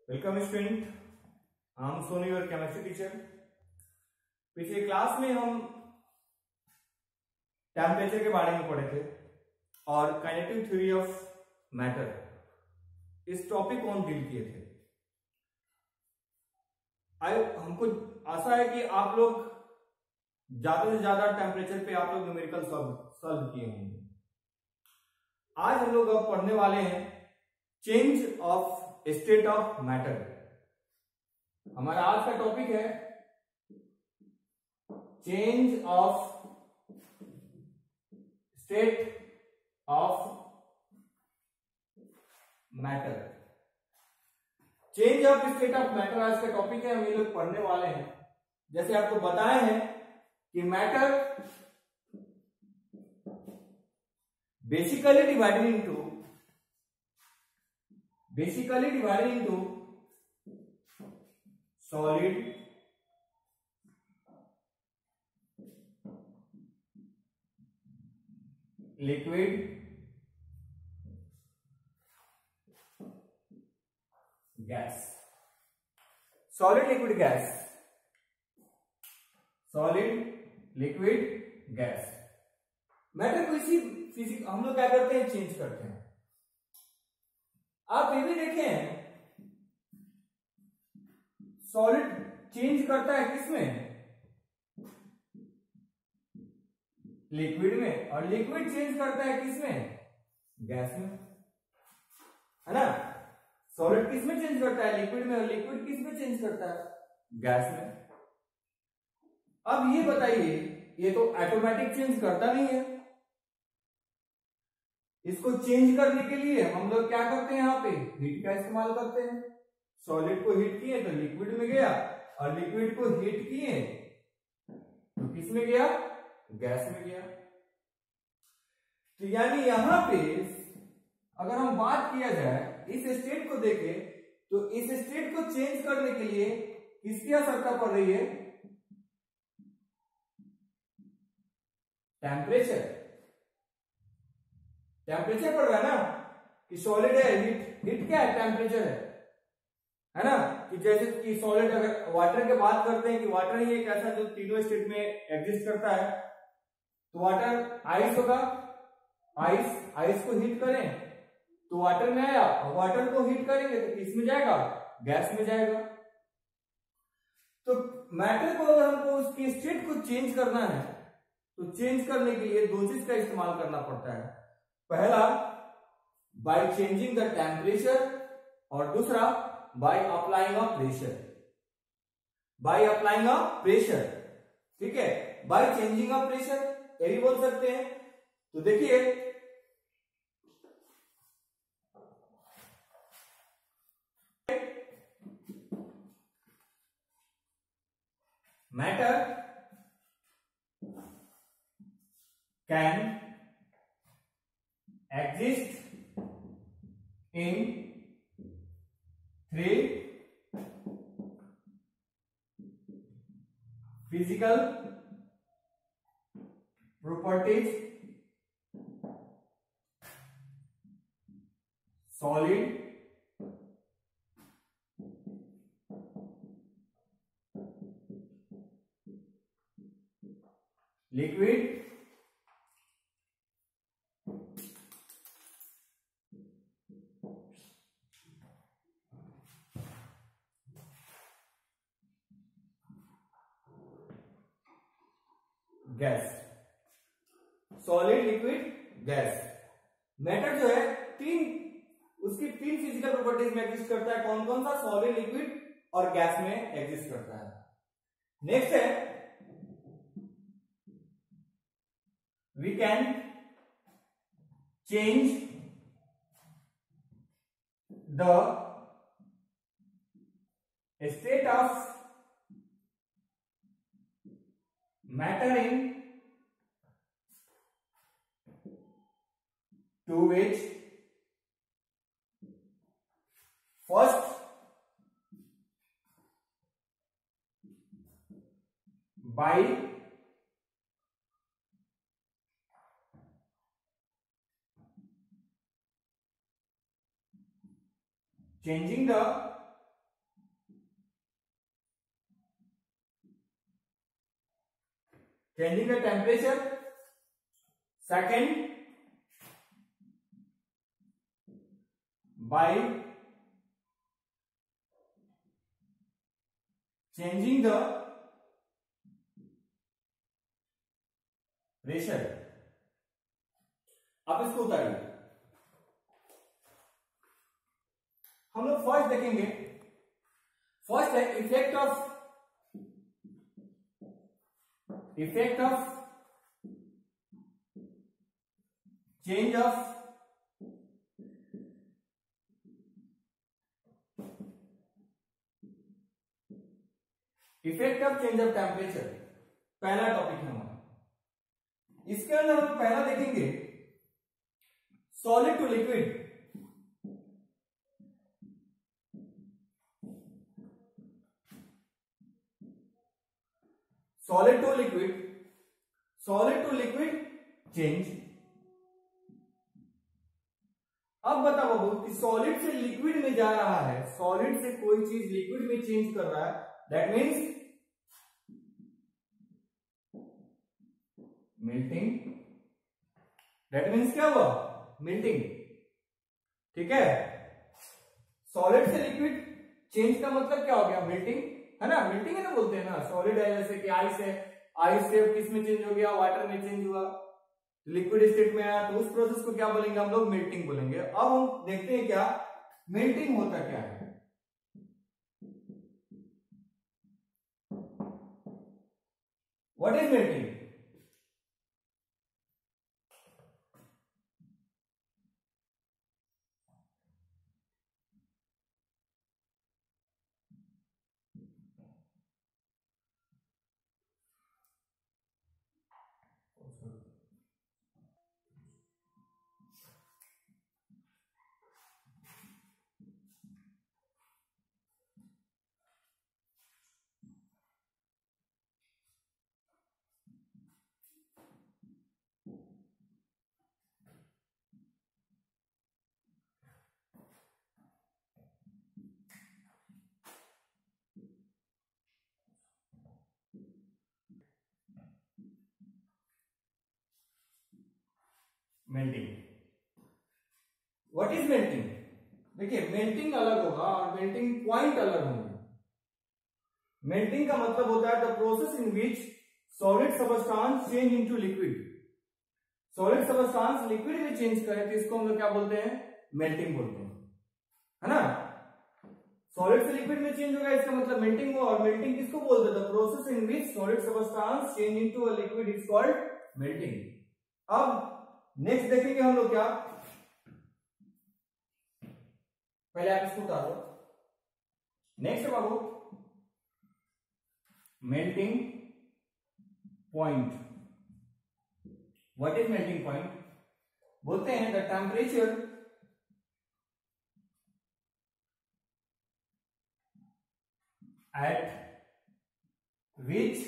Welcome student, I am Soni your chemistry teacher. पिछले class में हम टेम्परेचर के बारे में पढ़े थे और काइनेटिक थ्योरी ऑफ मैटर इस टॉपिक को हम डील किए थे। हमको आशा है कि आप लोग ज्यादा से ज्यादा टेम्परेचर पे आप लोग न्यूमेरिकल सॉल्व किए होंगे। आज हम लोग अब पढ़ने वाले हैं change of state of matter. हमारा आज का टॉपिक है change of state of matter. Change of state of matter आज का टॉपिक है, हम ये लोग पढ़ने वाले हैं। जैसे आपको बताए हैं कि matter basically divided into solid, liquid, gas। solid, liquid, gas, solid, liquid, gas। Matter को इसी फिजिक्स हम लोग क्या करते हैं, चेंज करते हैं। आप ये भी देखें, सॉलिड चेंज करता है किसमें, लिक्विड में, और लिक्विड चेंज करता है किसमें, गैस में, है ना। सॉलिड किसमें चेंज करता है, लिक्विड में, और लिक्विड किसमें चेंज करता है, गैस में। अब ये बताइए, ये तो ऑटोमेटिक चेंज करता नहीं है। इसको चेंज करने के लिए हम लोग क्या करते हैं, यहाँ पे हीट का इस्तेमाल करते हैं। सॉलिड को हीट किए तो लिक्विड में गया, और लिक्विड को हीट किए तो किस में गया, गैस में गया। तो यानी यहां पे अगर हम बात किया जाए, इस स्टेट को देखें तो इस स्टेट को चेंज करने के लिए किसकी आवश्यकता पड़ रही है, टेम्परेचर। टेम्परेचर पड़ रहा है ना, कि सॉलिड है, हीट क्या है, टेम्परेचर है ना। कि जैसे कि सॉलिड, अगर वाटर की बात करते हैं कि वाटर ही एक ऐसा जो तीनों स्टेट में एग्जिस्ट करता है, तो वाटर आइस होगा, आइस को हीट करें तो वाटर में आया, और वाटर को हीट करेंगे तो किस में जाएगा, गैस में जाएगा। तो मैटर को अगर हमको उसकी स्टेट को चेंज करना है तो चेंज करने के लिए दो चीज का इस्तेमाल करना पड़ता है। पहला बाय चेंजिंग द टेम्परेचर, और दूसरा by applying a pressure. By applying a pressure, ठीक है, बाय चेंजिंग अ प्रेशर ये भी बोल सकते हैं। तो देखिए, matter can exist in three physical properties: solid, liquid, gas. Solid, liquid, gas. Matter जो है उसकी तीन फिजिकल प्रॉपर्टीज में एग्जिस्ट करता है। कौन कौन सा, सॉलिड, लिक्विड और गैस में एग्जिस्ट करता है। नेक्स्ट है, we can change the state of matter in two ways. First, by changing the changing the temperature. Second, by changing the pressure. आप इसको उतारिए। हम लोग फर्स्ट देखेंगे, फर्स्ट है effect of change of temperature. पहला टॉपिक है हमारा। इसके अंदर हम पहला देखेंगे solid to liquid. Solid to liquid change. अब बताओ बाबू कि सॉलिड से लिक्विड में जा रहा है, सॉलिड से कोई चीज लिक्विड में चेंज कर रहा है, that means melting. That means क्या हुआ? मेल्टिंग। ठीक है, सॉलिड से लिक्विड चेंज का मतलब क्या हो गया? मेल्टिंग, है ना? मेल्टिंग है ना बोलते हैं ना। सॉलिड है जैसे कि आइस है, आइस से किस में चेंज हो गया? वाटर में चेंज हुआ, लिक्विड स्टेट में आया, तो उस प्रोसेस को क्या बोलेंगे हम लोग? मेल्टिंग बोलेंगे। अब हम देखते हैं क्या मेल्टिंग होता क्या है। What is melting? Melting. What is melting? देखिए, मेल्टिंग अलग होगा और मेल्टिंग पॉइंट अलग होंगे। मेल्टिंग का मतलब होता है the process in which solid substance change into liquid. Solid substance liquid में चेंज करे तो इसको हम लोग क्या बोलते हैं? मेल्टिंग बोलते हैं, है ना? सॉलिड से लिक्विड में चेंज होगा, इसका मतलब मेल्टिंग हुआ। और मेल्टिंग किसको बोलते हैं? The process in which solid substance change into a liquid is called melting. अब नेक्स्ट देखेंगे हम लोग क्या, पहले आप इसको उतारो। नेक्स्ट है बाबू melting point. What is melting point? बोलते हैं the temperature at which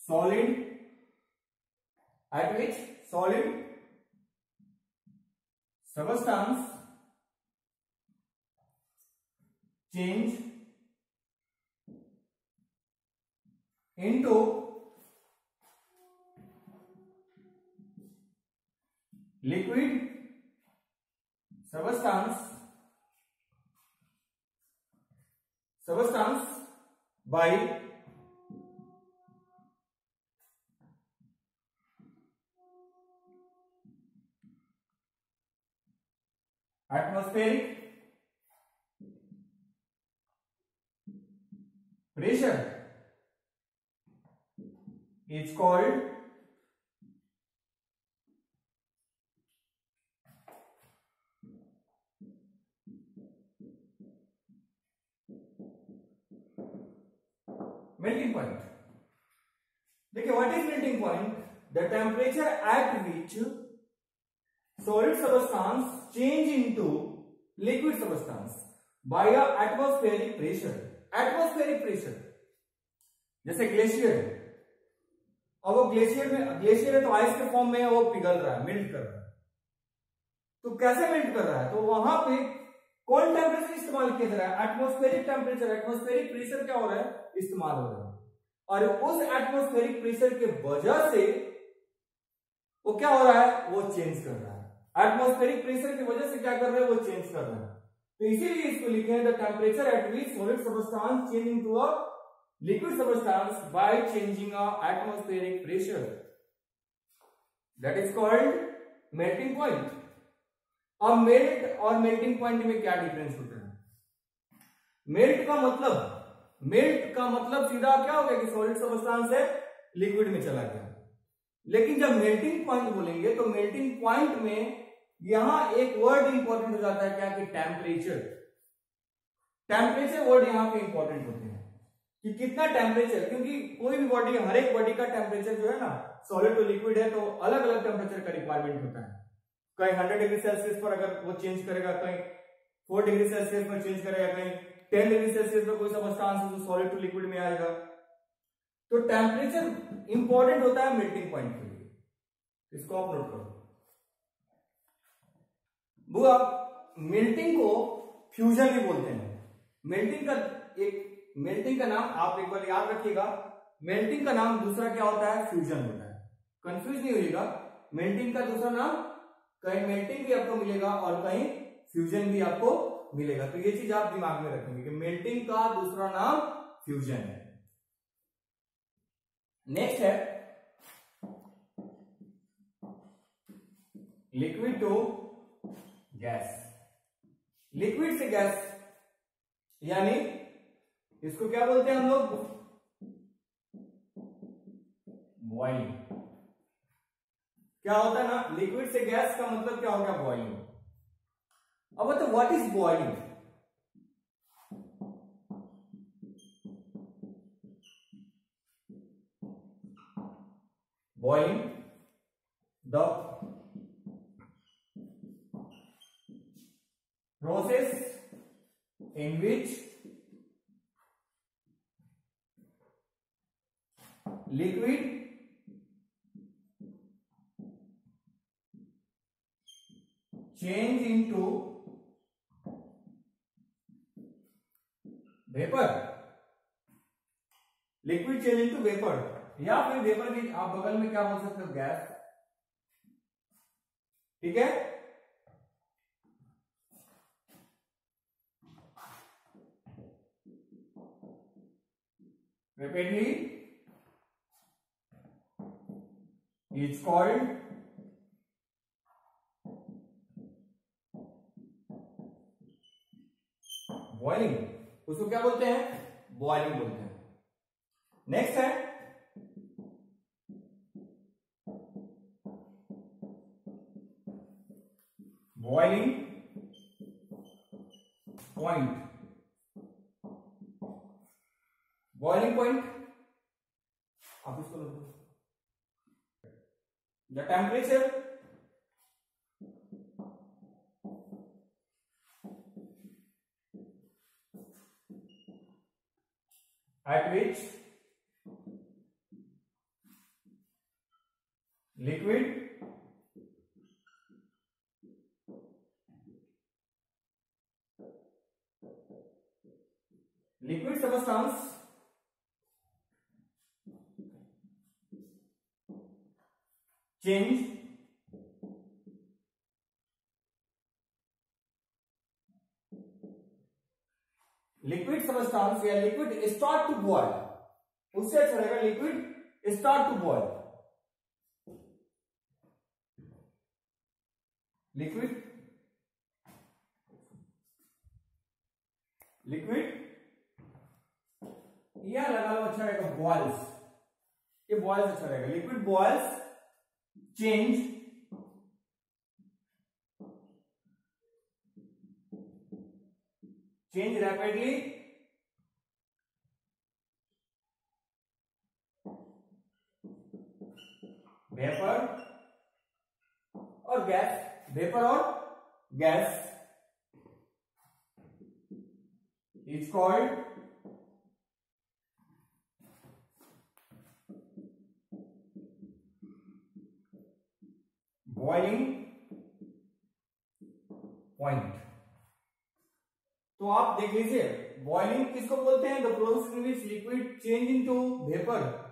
solid substance change into liquid substance by atmospheric pressure is called melting point। देखिए, what is melting point? The temperature at which solid substance change into liquid substance by a atmospheric pressure. Atmospheric pressure जैसे glacier है, और वो glacier है तो ice के form में वो पिघल रहा है, मेल्ट कर रहा है। तो कैसे मेल्ट कर रहा है? तो वहां पे कौन टेम्परेचर इस्तेमाल किया जा रहा है? एटमॉस्फेरिक टेम्परेचर, एटमॉस्फेरिक प्रेशर क्या हो रहा है? इस्तेमाल हो रहा है। और उस एटमॉस्फेरिक प्रेशर के वजह से वो क्या हो रहा है? वो चेंज कर रहा है। एटमॉस्फेरिक प्रेशर की वजह से क्या कर रहा है? वो चेंज कर रहा है। तो इसीलिए इसको लिखे हैं the temperature at which solid substance change into a liquid substance by changing a atmospheric pressure, that is called melting point. अब मेल्ट और मेल्टिंग पॉइंट में क्या डिफरेंस होता है? मेल्ट का मतलब सीधा क्या हो गया कि सॉलिड सबस्टेंस से लिक्विड में चला गया। लेकिन जब मेल्टिंग पॉइंट बोलेंगे तो मेल्टिंग पॉइंट में यहां एक वर्ड इंपॉर्टेंट हो जाता है, क्या कि टेम्परेचर। टेम्परेचर वर्ड यहां पे इंपॉर्टेंट होते हैं कि कितना टेम्परेचर, क्योंकि कोई भी बॉडी, हर एक बॉडी का टेम्परेचर जो है ना, सॉलिड टू लिक्विड है तो अलग अलग टेम्परेचर का रिक्वायरमेंट होता है। कहीं 100 डिग्री सेल्सियस पर अगर वो चेंज करेगा, कहीं 4 डिग्री सेल्सियस पर चेंज करेगा, कहीं 10 डिग्री सेल्सियस पर कोई सबस्टेंस है जो सॉलिड टू लिक्विड में आएगा। तो टेम्परेचर इंपॉर्टेंट होता है मेल्टिंग पॉइंट के लिए, इसको आप नोट करो। वो आप मेल्टिंग को फ्यूजन भी बोलते हैं। मेल्टिंग का नाम आप एक बार याद रखिएगा, मेल्टिंग का नाम दूसरा क्या होता है? फ्यूजन होता है। कंफ्यूज नहीं होइएगा, मेल्टिंग का दूसरा नाम, कहीं मेल्टिंग भी आपको मिलेगा और कहीं फ्यूजन भी आपको मिलेगा। तो ये चीज आप दिमाग में रखेंगे कि मेल्टिंग का दूसरा नाम फ्यूजन है। नेक्स्ट है लिक्विड टू गैस। लिक्विड से गैस, यानी इसको क्या बोलते हैं हम लोग? बॉइलिंग। क्या होता है ना, लिक्विड से गैस का मतलब क्या हो गया? बॉइलिंग। अब तो what is boiling? Boiling the process in which liquid change into vapor, liquid change into vapor, या फिर वेपर की आप बगल में क्या बोल सकते हो? गैस। ठीक है, rapidly is called बॉइलिंग। उसको क्या बोलते हैं? बॉइलिंग बोलते हैं। नेक्स्ट है बॉइलिंग पॉइंट। बॉइलिंग पॉइंट आप इसको लिखो, the temperature at which liquid substance change liquid substance या लिक्विड स्टार्ट टू बॉयल, उससे अच्छा रहेगा liquid start to boil. Liquid यह लगा लो, अच्छा रहेगा बॉयल्स, ये बॉयल्स अच्छा रहेगा। Liquid boils change rapidly vapour और gas is called boiling point। तो आप देख लीजिए, बॉइलिंग किसको बोलते हैं? The process in which liquid change into vapour.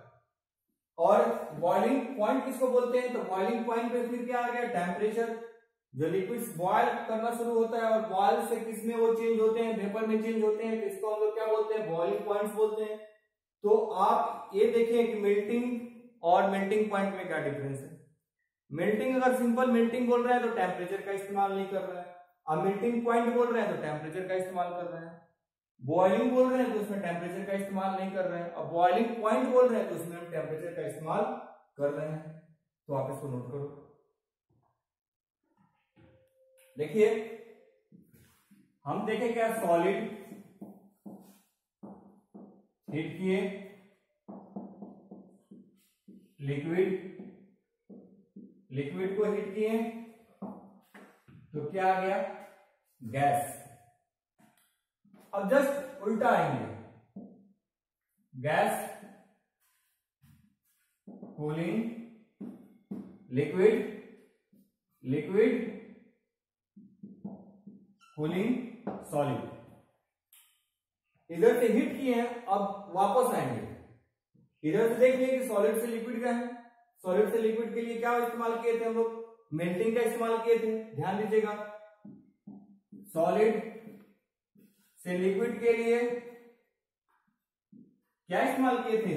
और बॉइलिंग पॉइंट किसको बोलते हैं? तो बॉइलिंग पॉइंट पे फिर क्या आ गया? टेम्परेचर। जो लिक्विड्स बॉयल करना शुरू होता है और बॉयल से किसमें वो चेंज होते हैं? वेपर में चेंज होते हैं, किसको हम लोग क्या बोलते हैं? बॉइलिंग पॉइंट्स बोलते हैं। तो आप ये देखिए कि मेल्टिंग और मेल्टिंग पॉइंट में क्या डिफरेंस है। मेल्टिंग, अगर सिंपल मेल्टिंग बोल रहे हैं तो टेम्परेचर का इस्तेमाल नहीं कर रहा है। अब मेल्टिंग पॉइंट बोल रहे हैं तो टेम्परेचर का इस्तेमाल कर रहे हैं। बॉइलिंग बोल रहे हैं तो उसमें टेम्परेचर का इस्तेमाल नहीं कर रहे हैं। अब बॉइलिंग पॉइंट बोल रहे हैं तो उसमें हम टेम्परेचर का इस्तेमाल कर रहे हैं। तो आप इसको नोट करो। देखिए, हम देखें क्या, सॉलिड हीट किए, लिक्विड को हीट किए तो क्या आ गया? गैस। अब जस्ट उल्टा आएंगे, gas, cooling, liquid, cooling, solid. इधर से हीट किए हैं, अब वापस आएंगे, इधर से देख लिए कि सॉलिड से लिक्विड का है। सॉलिड से लिक्विड के लिए क्या इस्तेमाल किए थे हम लोग? मेल्टिंग का इस्तेमाल किए थे। ध्यान दीजिएगा, सॉलिड से लिक्विड के लिए क्या इस्तेमाल किए थे?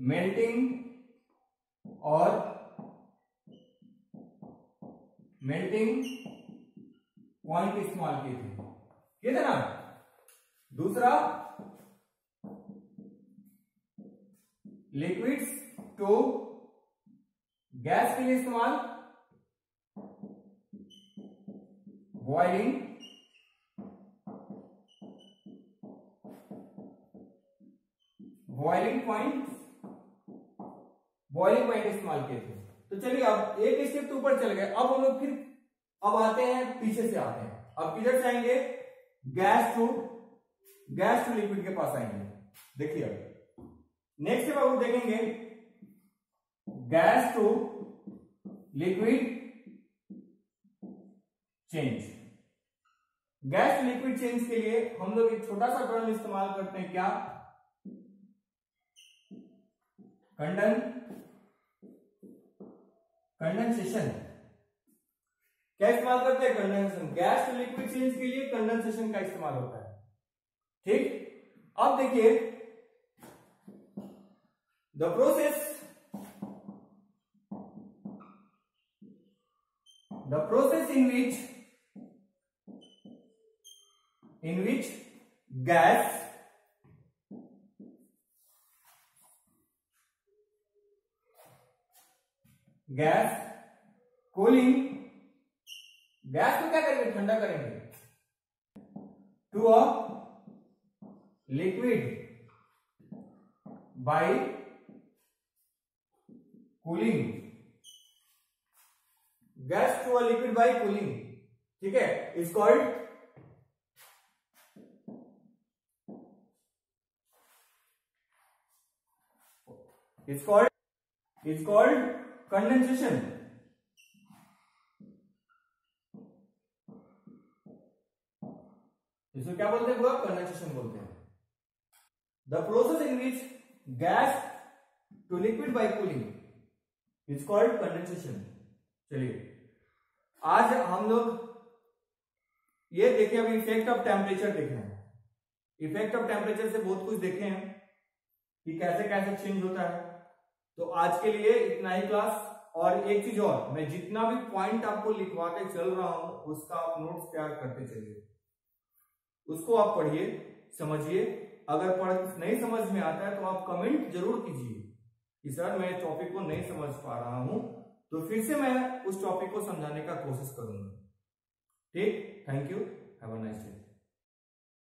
मेल्टिंग और मेल्टिंग पॉइंट इस्तेमाल किए थे ना। दूसरा, लिक्विड्स टू गैस के लिए इस्तेमाल, बॉइलिंग, पॉइंट इस्तेमाल किए थे। तो चलिए, अब एक स्टेप तो ऊपर चल गए, अब हम लोग फिर अब आते हैं, पीछे से आते हैं। अब किधर से आएंगे? गैस टू लिक्विड के पास आएंगे। देखिए, नेक्स्ट स्टेप आप देखेंगे, gas to liquid change. Gas to liquid change के लिए हम लोग एक छोटा सा टर्म इस्तेमाल करते हैं, क्या? कंडेंसेशन। क्या इस्तेमाल करते हैं? Condensation. Gas to liquid change के लिए कंडेंसेशन का इस्तेमाल होता है। ठीक, अब देखिए, the process in which gas cooling, gas को क्या करेंगे? ठंडा करेंगे, to a liquid by cooling. Gas to a liquid by cooling, ठीक है, इज कॉल्ड कंडेंसेशन। इसको क्या बोलते हैं? कंडेंसेशन बोलते हैं। The process in which gas to liquid by cooling is called condensation. चलिए, आज हम लोग ये देखे, अभी इफेक्ट ऑफ टेम्परेचर देखे हैं। इफेक्ट ऑफ टेम्परेचर से बहुत कुछ देखे हैं कि कैसे कैसे चेंज होता है। तो आज के लिए इतना ही क्लास। और एक चीज और, मैं जितना भी पॉइंट आपको लिखवा के चल रहा हूं उसका आप नोट्स तैयार करते चलिए, उसको आप पढ़िए, समझिए। अगर पढ़ नहीं समझ में आता है तो आप कमेंट जरूर कीजिए कि सर मैं टॉपिक को नहीं समझ पा रहा हूं, तो फिर से मैं उस टॉपिक को समझाने का कोशिश करूंगा। ठीक, thank you, have a nice day.